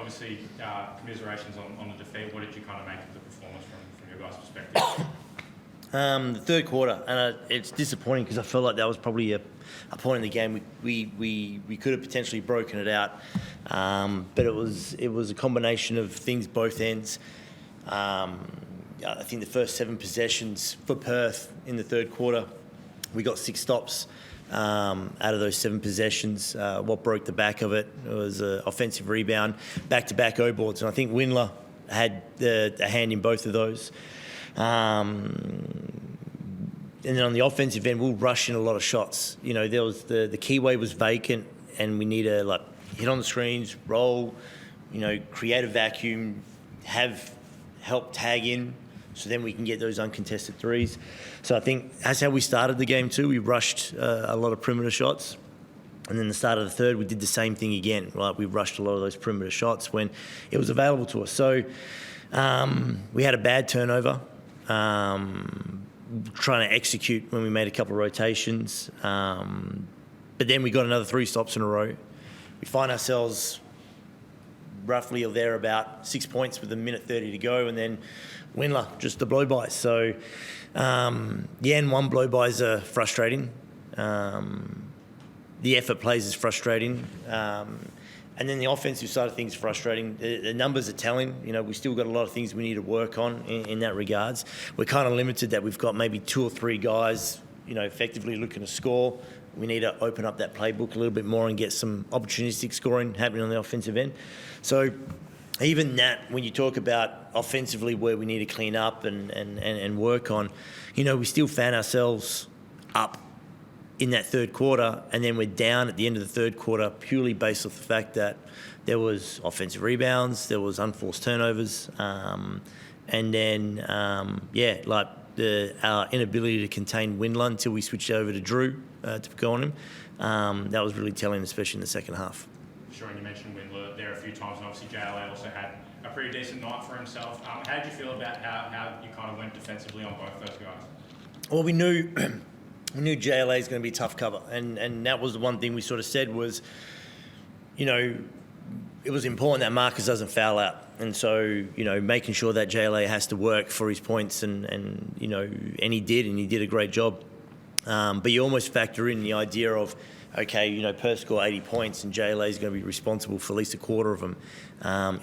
obviously, commiserations on the defeat. What did you kind of make of the performance from your guys' perspective? The third quarter, and it's disappointing because I felt like that was probably a point in the game we could have potentially broken it out, but it was a combination of things both ends. I think the first 7 possessions for Perth in the third quarter, we got 6 stops out of those 7 possessions. What broke the back of it was an offensive rebound, back-to-back O-boards, and I think Windler had a hand in both of those. And then on the offensive end, we'll rush in a lot of shots. You know, there was the keyway was vacant, and we need to hit on the screens, roll, create a vacuum, have help tag in, so then we can get those uncontested threes. So I think that's how we started the game too. We rushed a lot of perimeter shots. And then the start of the third, we did the same thing again, right? We rushed a lot of those perimeter shots when it was available to us. So we had a bad turnover, trying to execute when we made a couple of rotations. But then we got another 3 stops in a row. We find ourselves roughly or thereabout 6 points with 1:30 to go, and then Windler, just the blow-bys. So, and one blow-bys are frustrating. The effort plays is frustrating. And then the offensive side of things is frustrating. The numbers are telling. We still got a lot of things we need to work on in that regards. We're kind of limited that we've got maybe 2 or 3 guys, effectively looking to score. We need to open up that playbook a little bit more and get some opportunistic scoring happening on the offensive end. So even that, when you talk about offensively where we need to clean up and work on, we still found ourselves up in that third quarter, and then we're down at the end of the third quarter purely based off the fact that there was offensive rebounds, there was unforced turnovers, and then, our inability to contain Windler until we switched over to Drew to go on him. That was really telling, especially in the second half. Sure, and you mentioned Windler there a few times, and obviously JLA also had a pretty decent night for himself. How did you feel about how you kind of went defensively on both those guys? Well, we knew JLA is going to be tough cover, and that was the one thing we sort of said was, it was important that Marcus doesn't foul out, and so making sure that JLA has to work for his points, and he did a great job. But you almost factor in the idea of, okay, Perth score 80 points and JLA is going to be responsible for at least a quarter of them.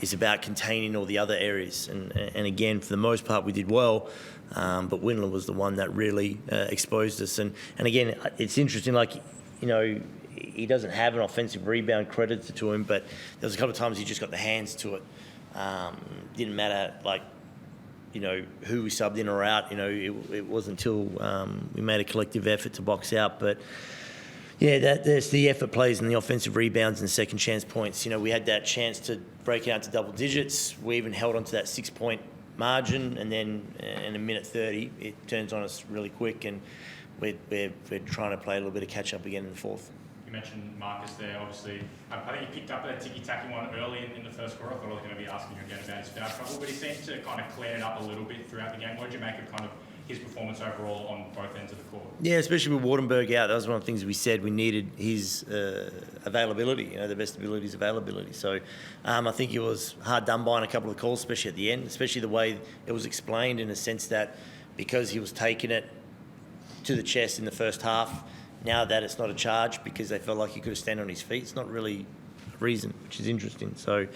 It's about containing all the other areas, and again, for the most part, we did well. But Windler was the one that really exposed us. And again, it's interesting, he doesn't have an offensive rebound credited to him, but there was a couple of times he just got the hands to it. Didn't matter, who we subbed in or out. It wasn't until we made a collective effort to box out. But, yeah, there's the effort plays and the offensive rebounds and second chance points. We had that chance to break out to double digits. We even held on to that 6-point margin, and then in 1:30 it turns on us really quick, and we're trying to play a little bit of catch up again in the fourth. You mentioned Marcus there, obviously. I think he picked up that ticky-tacky one early in the first quarter. I thought I was going to be asking you again about his foul trouble, but he seems to kind of clear it up a little bit throughout the game. What did you make of kind of his performance overall on both ends of the court? Yeah, especially with Wardenberg out, that was one of the things we said we needed his availability. The best ability is availability. So I think he was hard done by in a couple of calls, especially at the end, especially the way it was explained in a sense that because he was taking it to the chest in the first half, now that it's not a charge because they felt like he could have stand on his feet. It's not really a reason, which is interesting. So,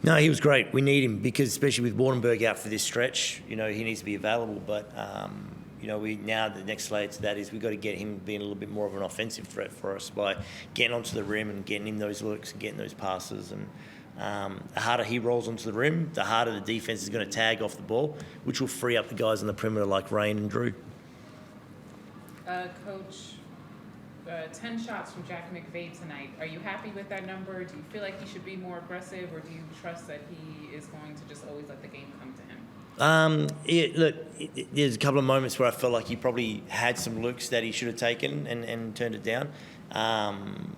no, he was great. We need him because, especially with Wardenberg out for this stretch, he needs to be available. But, we now the next layer to that is we've got to get him being a little bit more of an offensive threat for us by getting onto the rim and getting him those looks and getting those passes. And the harder he rolls onto the rim, the harder the defense is going to tag off the ball, which will free up the guys on the perimeter like Rain and Drew. Coach, 10 shots from Jack McVeigh tonight. Are you happy with that number? Do you feel like he should be more aggressive, or do you trust that he is going to just always let the game come to him? There's a couple of moments where I felt like he probably had some looks that he should have taken and turned it down. And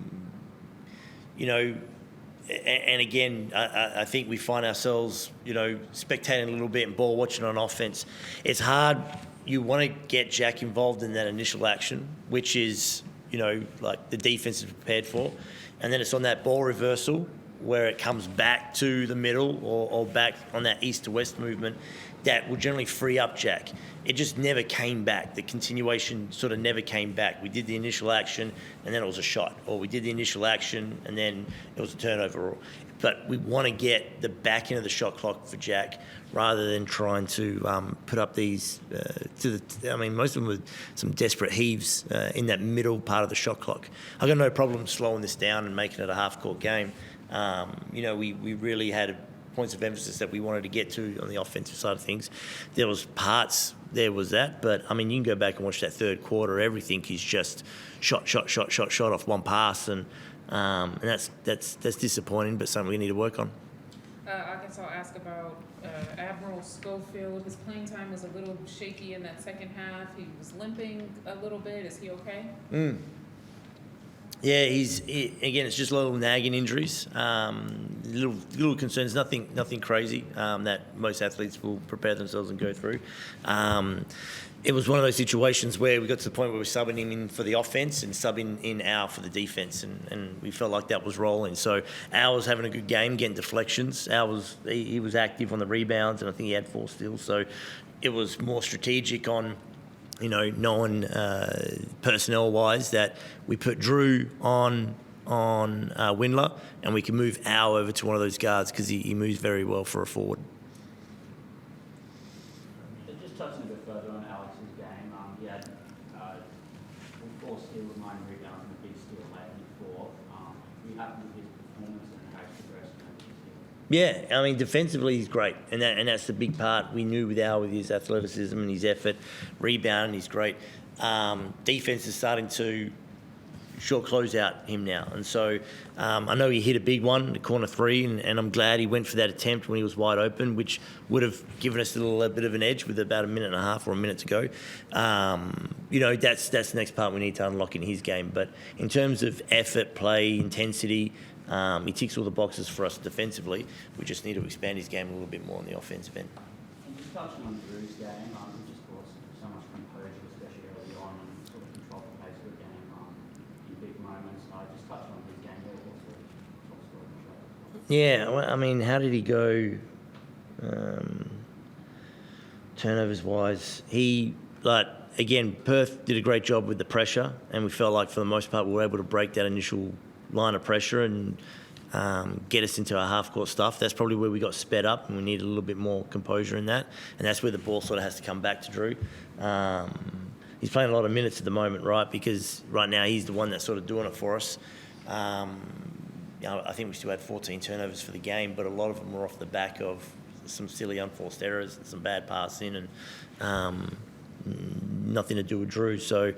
again, I think we find ourselves, spectating a little bit and ball watching on offense. It's hard. You want to get Jack involved in that initial action, which is, the defense is prepared for. And then it's on that ball reversal where it comes back to the middle or back on that east to west movement, that will generally free up Jack. It just never came back. The continuation sort of never came back. We did the initial action and then it was a shot, or we did the initial action and then it was a turnover. But we want to get the back end of the shot clock for Jack rather than trying to put up these most of them were some desperate heaves in that middle part of the shot clock. I've got no problem slowing this down and making it a half-court game. We really had points of emphasis that we wanted to get to on the offensive side of things. There was parts, there was that, but I mean, you can go back and watch that third quarter. Everything is just shot off one pass, and that's disappointing, but something we need to work on. I guess I'll ask about Admiral Schofield. His playing time was a little shaky in that second half. He was limping a little bit. Is he okay? Yeah, again, it's just little nagging injuries, little concerns, nothing crazy that most athletes will prepare themselves and go through. It was one of those situations where we got to the point where we were subbing him in for the offense and subbing in Al for the defense, and we felt like that was rolling. So Al was having a good game, getting deflections. He was active on the rebounds, and I think he had 4 steals. So it was more strategic on, knowing personnel-wise that we put Drew on Windler, and we can move Al over to one of those guards because he moves very well for a forward. Just touching a bit further on Alex's game, he had 4 steals, 9 rebounds, and a big steal late in the fourth. Are you happy with his performance and how he's progressed this year? Yeah, I mean, defensively he's great, and that's the big part. We knew with his athleticism and his effort, rebounding he's great. Defense is starting to short close out him now, and so I know he hit a big one, the corner 3, and I'm glad he went for that attempt when he was wide open, which would have given us a little bit of an edge with about a minute and a half or a minute to go. That's the next part we need to unlock in his game. But in terms of effort, play, intensity, he ticks all the boxes for us defensively. We just need to expand his game a little bit more on the offensive end. And just touching on Drew's game, he just brought so much composure, especially early on, and sort of control the pace of the game in big moments. Just touch on his game there. What sort of control? Yeah, well, I mean, how did he go turnovers-wise? Again, Perth did a great job with the pressure, and we felt like for the most part we were able to break that initial line of pressure and get us into our half-court stuff. That's probably where we got sped up, and we needed a little bit more composure in that. And that's where the ball sort of has to come back to Drew. He's playing a lot of minutes at the moment, right? Because right now he's the one that's sort of doing it for us. I think we still had 14 turnovers for the game, but a lot of them were off the back of some silly unforced errors and some bad passing, and nothing to do with Drew. So,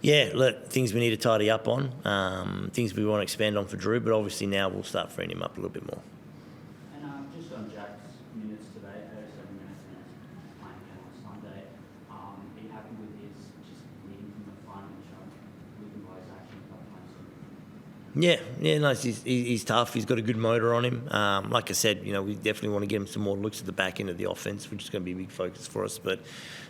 yeah, look, things we need to tidy up on, things we want to expand on for Drew, but obviously now we'll start freeing him up a little bit more. And just on Jack's minutes today, 37 minutes and playing again on Sunday, are you happy with his just leading from the front and showing living by his actions by playing so? Yeah, nice. He's tough. He's got a good motor on him. Like I said, we definitely want to get him some more looks at the back end of the offense, which is going to be a big focus for us. But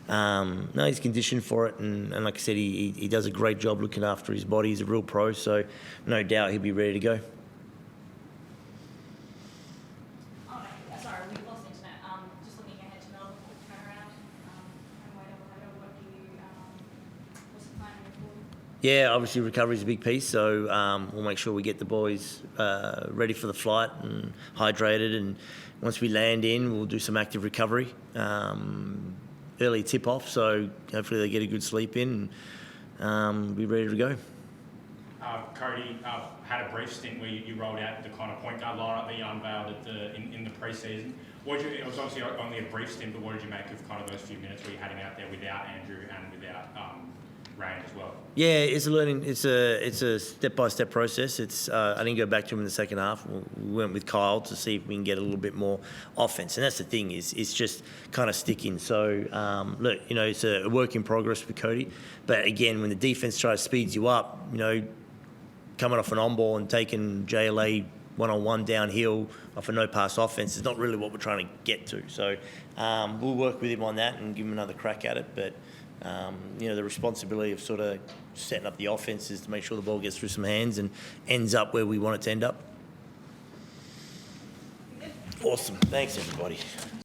no, he's conditioned for it, and like I said, he does a great job looking after his body. He's a real pro, so no doubt he'll be ready to go. Sorry, we lost internet. Just looking ahead to Melbourne, quick turnaround. And what's the plan moving forward? Yeah, obviously recovery is a big piece, so we'll make sure we get the boys ready for the flight and hydrated, and once we land in, we'll do some active recovery. Early tip-off, so hopefully they get a good sleep in and be ready to go. Cody had a brief stint where you rolled out the kind of point guard lineup that you unveiled in the pre-season. It was obviously only a brief stint, but what did you make of kind of those few minutes where you had him out there without Andrew and without Rain as well? Yeah, it's a step-by-step process. I didn't go back to him in the second half. We went with Kyle to see if we can get a little bit more offense, and that's the thing it's just kind of sticking. So look, it's a work in progress with Cody, but again, when the defense tries to speed you up, coming off an on-ball and taking JLA one-on-one downhill off a no-pass offense is not really what we're trying to get to. So we'll work with him on that and give him another crack at it, but the responsibility of sort of setting up the offense is to make sure the ball gets through some hands and ends up where we want it to end up. Awesome. Thanks, everybody.